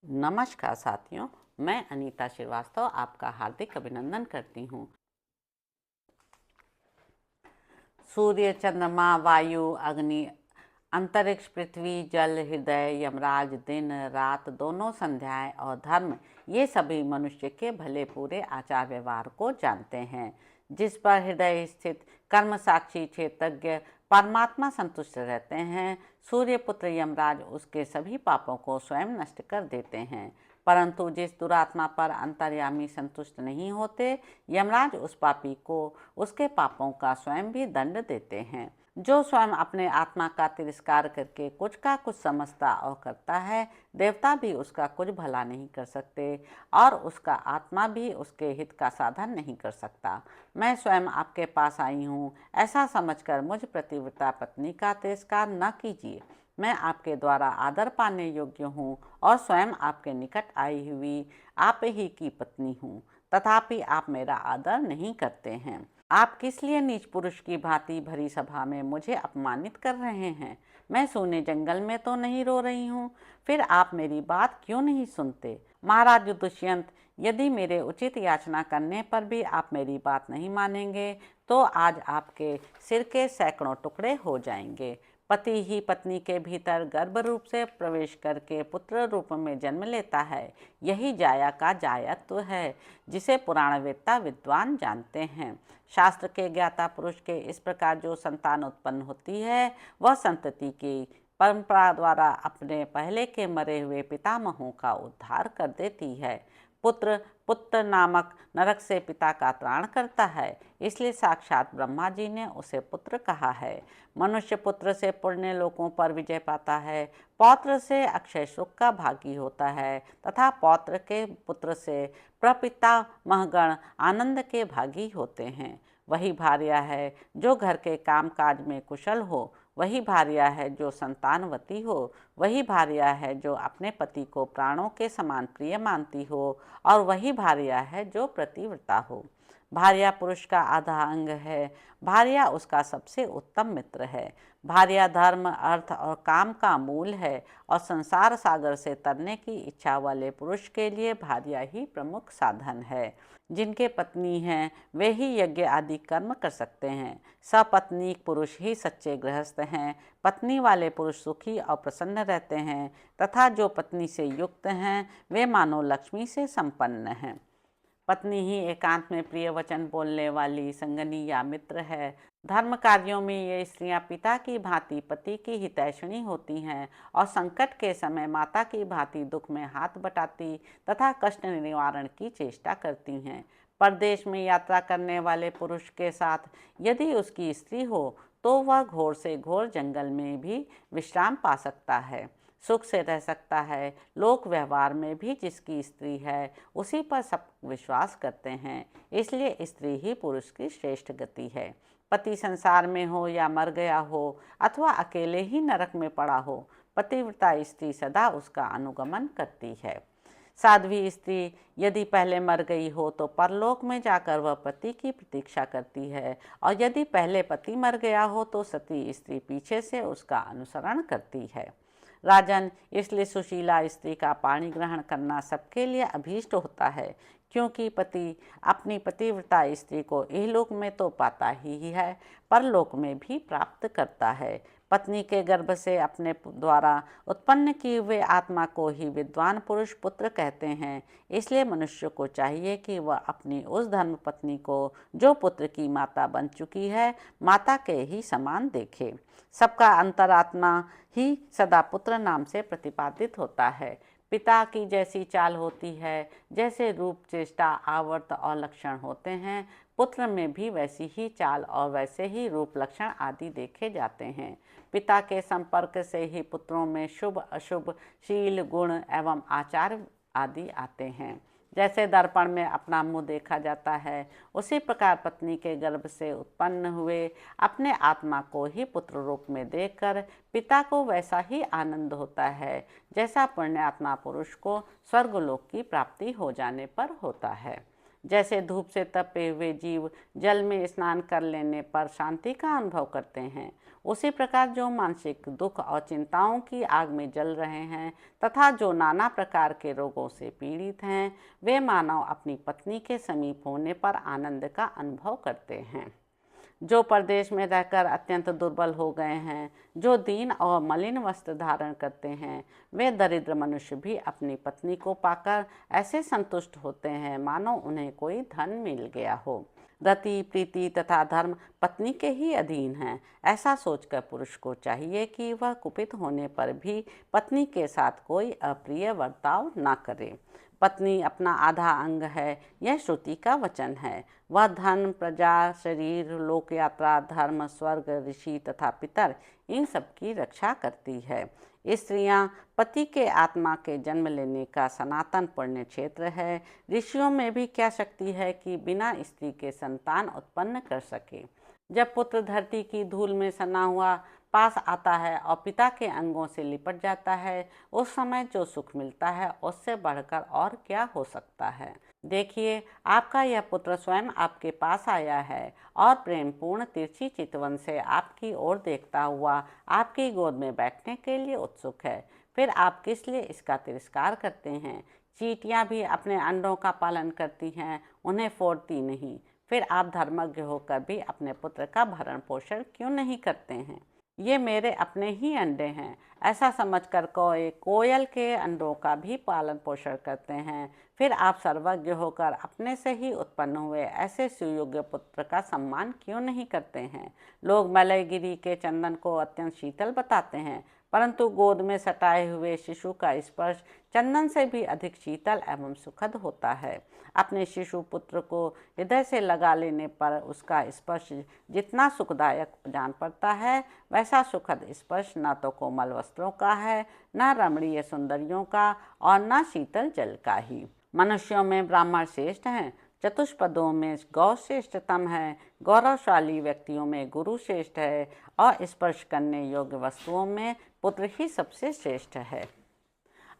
नमस्कार साथियों, मैं अनीता श्रीवास्तव आपका हार्दिक अभिनंदन करती हूँ। सूर्य, चंद्रमा, वायु, अग्नि, अंतरिक्ष, पृथ्वी, जल, हृदय, यमराज, दिन रात, दोनों संध्याएं और धर्म, ये सभी मनुष्य के भले पूरे आचार व्यवहार को जानते हैं। जिस पर हृदय स्थित कर्म साक्षी क्षेत्रज्ञ परमात्मा संतुष्ट रहते हैं, सूर्य पुत्र यमराज उसके सभी पापों को स्वयं नष्ट कर देते हैं। परंतु जिस दुरात्मा पर अंतर्यामी संतुष्ट नहीं होते, यमराज उस पापी को उसके पापों का स्वयं भी दंड देते हैं। जो स्वयं अपने आत्मा का तिरस्कार करके कुछ का कुछ समझता और करता है, देवता भी उसका कुछ भला नहीं कर सकते और उसका आत्मा भी उसके हित का साधन नहीं कर सकता। मैं स्वयं आपके पास आई हूँ, ऐसा समझकर मुझ पतिव्रता पत्नी का तिरस्कार न कीजिए। मैं आपके द्वारा आदर पाने योग्य हूँ और स्वयं आपके निकट आई हुई आप ही की पत्नी हूँ, तथापि आप मेरा आदर नहीं करते हैं। आप किस लिए नीच पुरुष की भांति भरी सभा में मुझे अपमानित कर रहे हैं? मैं सोने जंगल में तो नहीं रो रही हूँ, फिर आप मेरी बात क्यों नहीं सुनते? महाराज दुष्यंत, यदि मेरे उचित याचना करने पर भी आप मेरी बात नहीं मानेंगे तो आज आपके सिर के सैकड़ों टुकड़े हो जाएंगे। पति ही पत्नी के भीतर गर्भ रूप से प्रवेश करके पुत्र रूप में जन्म लेता है। यही जाया का जायत्व है, जिसे पुराणवेत्ता विद्वान जानते हैं। शास्त्र के ज्ञाता पुरुष के इस प्रकार जो संतान उत्पन्न होती है, वह संतति की परंपरा द्वारा अपने पहले के मरे हुए पितामहों का उद्धार कर देती है। पुत्र पुत्र नामक नरक से पिता का त्राण करता है, इसलिए साक्षात ब्रह्मा जी ने उसे पुत्र कहा है। मनुष्य पुत्र से पुण्य लोकों पर विजय पाता है, पौत्र से अक्षय सुख का भागी होता है तथा पौत्र के पुत्र से प्रपितामहगण आनंद के भागी होते हैं। वही भार्या है जो घर के काम काज में कुशल हो, वही भार्या है जो संतानवती हो, वही भार्या है जो अपने पति को प्राणों के समान प्रिय मानती हो और वही भार्या है जो प्रतिव्रता हो। भार्या पुरुष का आधा अंग है, भार्या उसका सबसे उत्तम मित्र है। भार्या धर्म, अर्थ और काम का मूल है और संसार सागर से तरने की इच्छा वाले पुरुष के लिए भार्या ही प्रमुख साधन है। जिनके पत्नी हैं वे ही यज्ञ आदि कर्म कर सकते हैं। सपत्नी पुरुष ही सच्चे गृहस्थ हैं। पत्नी वाले पुरुष सुखी और प्रसन्न रहते हैं तथा जो पत्नी से युक्त हैं वे मानो लक्ष्मी से संपन्न हैं। पत्नी ही एकांत में प्रिय वचन बोलने वाली संगनी या मित्र है। धर्म कार्यों में ये स्त्रियां पिता की भांति पति की हितैषणी होती हैं और संकट के समय माता की भांति दुख में हाथ बटाती तथा कष्ट निवारण की चेष्टा करती हैं। परदेश में यात्रा करने वाले पुरुष के साथ यदि उसकी स्त्री हो तो वह घोर से घोर जंगल में भी विश्राम पा सकता है, सुख से रह सकता है। लोक व्यवहार में भी जिसकी स्त्री है उसी पर सब विश्वास करते हैं, इसलिए स्त्री ही पुरुष की श्रेष्ठ गति है। पति संसार में हो या मर गया हो अथवा अकेले ही नरक में पड़ा हो, पतिव्रता स्त्री सदा उसका अनुगमन करती है। साध्वी स्त्री यदि पहले मर गई हो तो परलोक में जाकर वह पति की प्रतीक्षा करती है और यदि पहले पति मर गया हो तो सती स्त्री पीछे से उसका अनुसरण करती है। राजन, इसलिए सुशीला स्त्री का पाणी ग्रहण करना सबके लिए अभीष्ट होता है, क्योंकि पति अपनी पतिव्रता स्त्री को इहलोक में तो पाता ही है, परलोक में भी प्राप्त करता है। पत्नी के गर्भ से अपने द्वारा उत्पन्न किए हुए आत्मा को ही विद्वान पुरुष पुत्र कहते हैं। इसलिए मनुष्य को चाहिए कि वह अपनी उस धर्म पत्नी को जो पुत्र की माता बन चुकी है, माता के ही समान देखे। सबका अंतरात्मा ही सदा पुत्र नाम से प्रतिपादित होता है। पिता की जैसी चाल होती है, जैसे रूप, चेष्टा, आवर्त और लक्षण होते हैं, पुत्र में भी वैसी ही चाल और वैसे ही रूप, लक्षण आदि देखे जाते हैं। पिता के संपर्क से ही पुत्रों में शुभ अशुभ शील, गुण एवं आचार आदि आते हैं। जैसे दर्पण में अपना मुंह देखा जाता है, उसी प्रकार पत्नी के गर्भ से उत्पन्न हुए अपने आत्मा को ही पुत्र रूप में देखकर पिता को वैसा ही आनंद होता है जैसा पुण्यात्मा पुरुष को स्वर्गलोक की प्राप्ति हो जाने पर होता है। जैसे धूप से तपे हुए जीव जल में स्नान कर लेने पर शांति का अनुभव करते हैं, उसी प्रकार जो मानसिक दुख और चिंताओं की आग में जल रहे हैं तथा जो नाना प्रकार के रोगों से पीड़ित हैं, वे मानव अपनी पत्नी के समीप होने पर आनंद का अनुभव करते हैं। जो परदेश में रहकर अत्यंत दुर्बल हो गए हैं, जो दीन और मलिन वस्त्र धारण करते हैं, वे दरिद्र मनुष्य भी अपनी पत्नी को पाकर ऐसे संतुष्ट होते हैं मानो उन्हें कोई धन मिल गया हो। रति, प्रीति तथा धर्म पत्नी के ही अधीन हैं। ऐसा सोचकर पुरुष को चाहिए कि वह कुपित होने पर भी पत्नी के साथ कोई अप्रिय बर्ताव न करे। पत्नी अपना आधा अंग है, यह श्रुति का वचन है। वह धन, प्रजा, शरीर, लोक यात्रा, धर्म, स्वर्ग, ऋषि तथा पितर, इन सब की रक्षा करती है। स्त्रियां पति के आत्मा के जन्म लेने का सनातन पुण्य क्षेत्र है। ऋषियों में भी क्या शक्ति है कि बिना स्त्री के संतान उत्पन्न कर सके। जब पुत्र धरती की धूल में सना हुआ पास आता है और पिता के अंगों से लिपट जाता है, उस समय जो सुख मिलता है उससे बढ़कर और क्या हो सकता है। देखिए, आपका यह पुत्र स्वयं आपके पास आया है और प्रेमपूर्ण तिरछी चितवन से आपकी ओर देखता हुआ आपकी गोद में बैठने के लिए उत्सुक है। फिर आप किस लिए इसका तिरस्कार करते हैं? चींटियां भी अपने अंडों का पालन करती हैं, उन्हें फोड़ती नहीं। फिर आप धर्मज्ञ होकर भी अपने पुत्र का भरण पोषण क्यों नहीं करते हैं? ये मेरे अपने ही अंडे हैं, ऐसा समझकर कोयल के अंडों का भी पालन पोषण करते हैं। फिर आप सर्वज्ञ होकर अपने से ही उत्पन्न हुए ऐसे सुयोग्य पुत्र का सम्मान क्यों नहीं करते हैं? लोग मलयगिरी के चंदन को अत्यंत शीतल बताते हैं, परंतु गोद में सटाए हुए शिशु का स्पर्श चंदन से भी अधिक शीतल एवं सुखद होता है। अपने शिशु पुत्र को हृदय से लगा लेने पर उसका स्पर्श जितना सुखदायक जान पड़ता है, वैसा सुखद स्पर्श न तो कोमल वस्त्रों का है, न रमणीय सुंदरियों का और न शीतल जल का ही। मनुष्यों में ब्राह्मण श्रेष्ठ हैं, चतुष्पदों में गौ श्रेष्ठतम है, गौरवशाली व्यक्तियों में गुरु श्रेष्ठ है और स्पर्श करने योग्य वस्तुओं में पुत्र ही सबसे श्रेष्ठ है।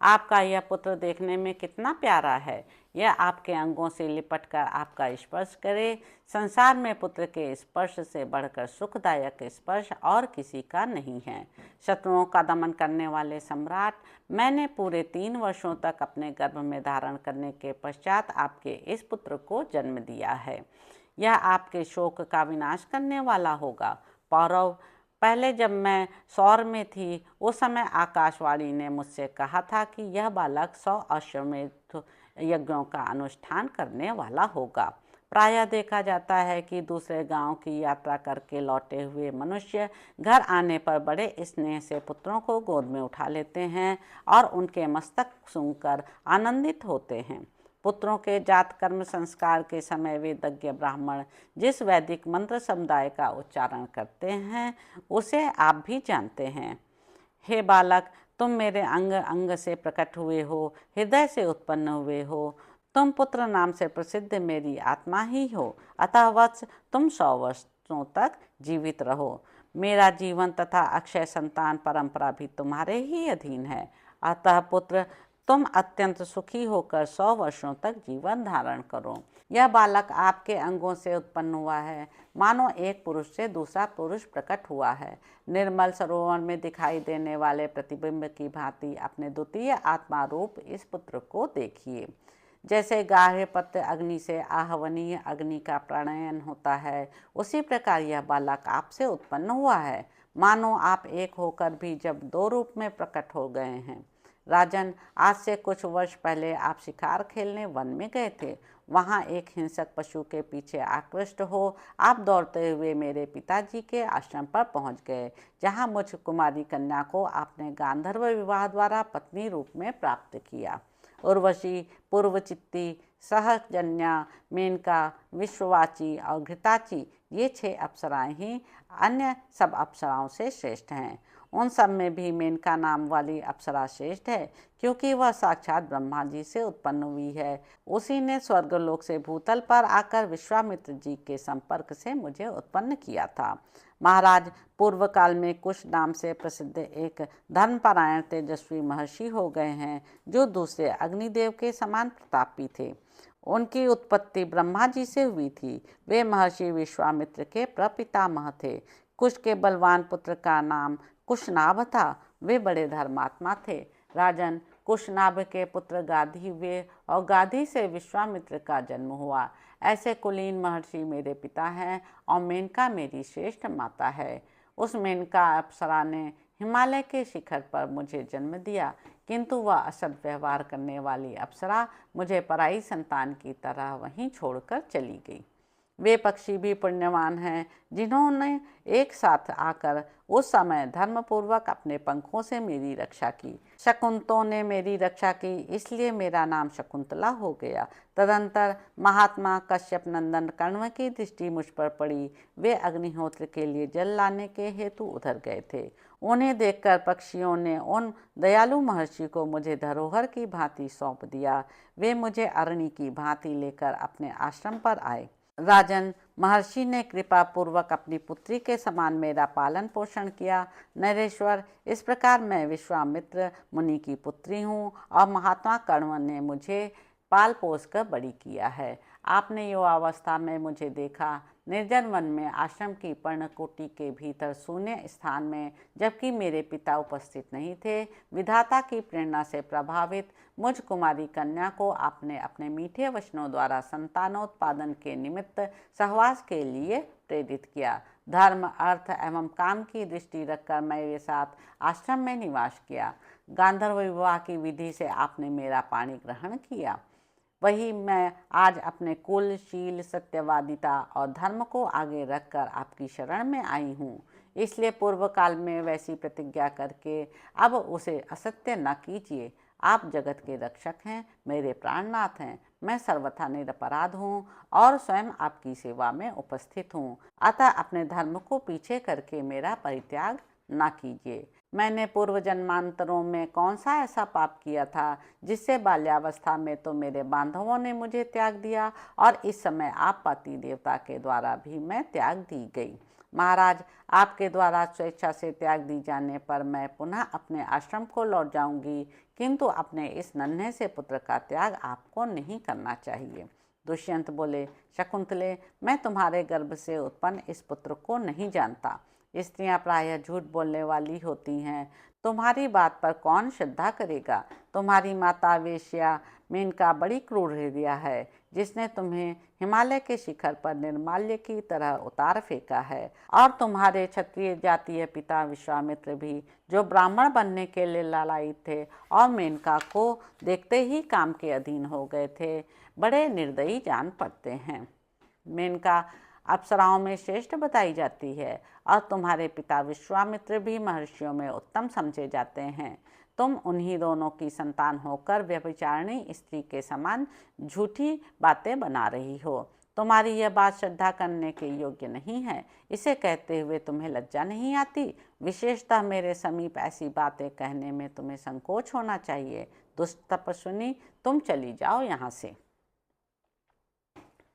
आपका यह पुत्र देखने में कितना प्यारा है। यह आपके अंगों से लिपटकर आपका स्पर्श करे। संसार में पुत्र के स्पर्श से बढ़कर सुखदायक स्पर्श और किसी का नहीं है। शत्रुओं का दमन करने वाले सम्राट, मैंने पूरे 3 वर्षों तक अपने गर्भ में धारण करने के पश्चात आपके इस पुत्र को जन्म दिया है। यह आपके शोक का विनाश करने वाला होगा। पौरव, पहले जब मैं सौर में थी, उस समय आकाशवाणी ने मुझसे कहा था कि यह बालक 100 अश्वमेध यज्ञों का अनुष्ठान करने वाला होगा। प्रायः देखा जाता है कि दूसरे गांव की यात्रा करके लौटे हुए मनुष्य घर आने पर बड़े स्नेह से पुत्रों को गोद में उठा लेते हैं और उनके मस्तक सूंघकर आनंदित होते हैं। पुत्रों के जात कर्म संस्कार के समय वेदज्ञ ब्राह्मण जिस वैदिक मंत्र समुदाय का उच्चारण करते हैं, उसे आप भी जानते हैं। हे बालक, तुम मेरे अंग अंग से प्रकट हुए हो, हृदय से उत्पन्न हुए हो। तुम पुत्र नाम से प्रसिद्ध मेरी आत्मा ही हो। अतः वत्स, तुम 100 वर्षों तक जीवित रहो। मेरा जीवन तथा अक्षय संतान परंपरा भी तुम्हारे ही अधीन है। अतः पुत्र, तुम अत्यंत सुखी होकर 100 वर्षों तक जीवन धारण करो। यह बालक आपके अंगों से उत्पन्न हुआ है, मानो एक पुरुष से दूसरा पुरुष प्रकट हुआ है। निर्मल सरोवर में दिखाई देने वाले प्रतिबिंब की भांति अपने द्वितीय आत्मा रूप इस पुत्र को देखिए। जैसे गार्हपत्य अग्नि से आहवनीय अग्नि का प्रणयन होता है, उसी प्रकार यह बालक आपसे उत्पन्न हुआ है, मानो आप एक होकर भी जब 2 रूप में प्रकट हो गए हैं। राजन, आज से कुछ वर्ष पहले आप शिकार खेलने वन में गए थे। वहाँ एक हिंसक पशु के पीछे आकृष्ट हो आप दौड़ते हुए मेरे पिताजी के आश्रम पर पहुँच गए, जहाँ मुझ कुमारी कन्या को आपने गांधर्व विवाह द्वारा पत्नी रूप में प्राप्त किया। उर्वशी, पूर्वचित्ती, सहजन्या, मेनका, विश्ववाची और घृताची, ये 6 अप्सराएं ही अन्य सब अप्सराओं से श्रेष्ठ हैं। उन सब में भी मेनका नाम वाली अप्सरा श्रेष्ठ है, क्योंकि वह साक्षात ब्रह्मा जी से उत्पन्न हुई है। उसी ने स्वर्गलोक से भूतल पर आकर विश्वामित्र जी के संपर्क से मुझे उत्पन्न किया था। महाराज, पूर्व काल में कुश नाम से प्रसिद्ध एक धर्मपरायण तेजस्वी महर्षि हो गए हैं, जो दूसरे अग्निदेव के समान प्रतापी थे। उनकी उत्पत्ति ब्रह्मा जी से हुई थी। वे महर्षि विश्वामित्र के प्रपितामह थे। कुश के बलवान पुत्र का नाम कुशनाभ था। वे बड़े धर्मात्मा थे। राजन, कुशनाभ के पुत्र गाधी हुए और गाधी से विश्वामित्र का जन्म हुआ। ऐसे कुलीन महर्षि मेरे पिता हैं और मेनका मेरी श्रेष्ठ माता है। उस मेनका अप्सरा ने हिमालय के शिखर पर मुझे जन्म दिया, किंतु वह असद व्यवहार करने वाली अप्सरा मुझे पराई संतान की तरह वहीं छोड़कर चली गई। वे पक्षी भी पुण्यवान हैं जिन्होंने एक साथ आकर उस समय धर्मपूर्वक अपने पंखों से मेरी रक्षा की। शकुंतों ने मेरी रक्षा की, इसलिए मेरा नाम शकुंतला हो गया। तदंतर महात्मा कश्यप नंदन कण्व की दृष्टि मुझ पर पड़ी। वे अग्निहोत्र के लिए जल लाने के हेतु उधर गए थे। उन्हें देखकर पक्षियों ने उन दयालु महर्षि को मुझे धरोहर की भांति सौंप दिया। वे मुझे अरणी की भांति लेकर अपने आश्रम पर आए। राजन, महर्षि ने कृपा पूर्वक अपनी पुत्री के समान मेरा पालन पोषण किया। नरेश्वर, इस प्रकार मैं विश्वामित्र मुनि की पुत्री हूँ और महात्मा कण्व ने मुझे पाल पोस कर बड़ी किया है। आपने युवावस्था में मुझे देखा, निर्जन वन में आश्रम की पर्णकुटी के भीतर शून्य स्थान में, जबकि मेरे पिता उपस्थित नहीं थे। विधाता की प्रेरणा से प्रभावित मुझ कुमारी कन्या को आपने अपने मीठे वचनों द्वारा संतानोत्पादन के निमित्त सहवास के लिए प्रेरित किया। धर्म, अर्थ एवं काम की दृष्टि रखकर मेरे साथ आश्रम में निवास किया। गांधर्व विवाह की विधि से आपने मेरा पाणी ग्रहण किया। वही मैं आज अपने कुल, शील, सत्यवादिता और धर्म को आगे रखकर आपकी शरण में आई हूँ। इसलिए पूर्व काल में वैसी प्रतिज्ञा करके अब उसे असत्य न कीजिए। आप जगत के रक्षक हैं, मेरे प्राणनाथ हैं। मैं सर्वथा निरपराध हूँ और स्वयं आपकी सेवा में उपस्थित हूँ। अतः अपने धर्म को पीछे करके मेरा परित्याग न कीजिए। मैंने पूर्व जन्मांतरों में कौन सा ऐसा पाप किया था जिससे बाल्यावस्था में तो मेरे बांधवों ने मुझे त्याग दिया और इस समय आप पति देवता के द्वारा भी मैं त्याग दी गई। महाराज, आपके द्वारा स्वेच्छा से त्याग दी जाने पर मैं पुनः अपने आश्रम को लौट जाऊंगी, किंतु अपने इस नन्हे से पुत्र का त्याग आपको नहीं करना चाहिए। दुष्यंत बोले, शकुंतले, मैं तुम्हारे गर्भ से उत्पन्न इस पुत्र को नहीं जानता। स्त्रियां प्रायः झूठ बोलने वाली होती हैं। तुम्हारी बात पर कौन श्रद्धा करेगा? तुम्हारी माता वेश्या मेनका बड़ी क्रूर हृदय है, जिसने तुम्हें हिमालय के शिखर पर निर्माल्य की तरह उतार फेंका है। और तुम्हारे क्षत्रिय जातीय पिता विश्वामित्र भी, जो ब्राह्मण बनने के लिए लालायित थे और मेनका को देखते ही काम के अधीन हो गए थे, बड़े निर्दयी जान पड़ते हैं। मेनका अप्सराओं में श्रेष्ठ बताई जाती है और तुम्हारे पिता विश्वामित्र भी महर्षियों में उत्तम समझे जाते हैं। तुम उन्हीं दोनों की संतान होकर व्यभिचारिणी स्त्री के समान झूठी बातें बना रही हो। तुम्हारी यह बात श्रद्धा करने के योग्य नहीं है। इसे कहते हुए तुम्हें लज्जा नहीं आती? विशेषतः मेरे समीप ऐसी बातें कहने में तुम्हें संकोच होना चाहिए। दुष्ट तपस्विनी, तुम चली जाओ यहाँ से।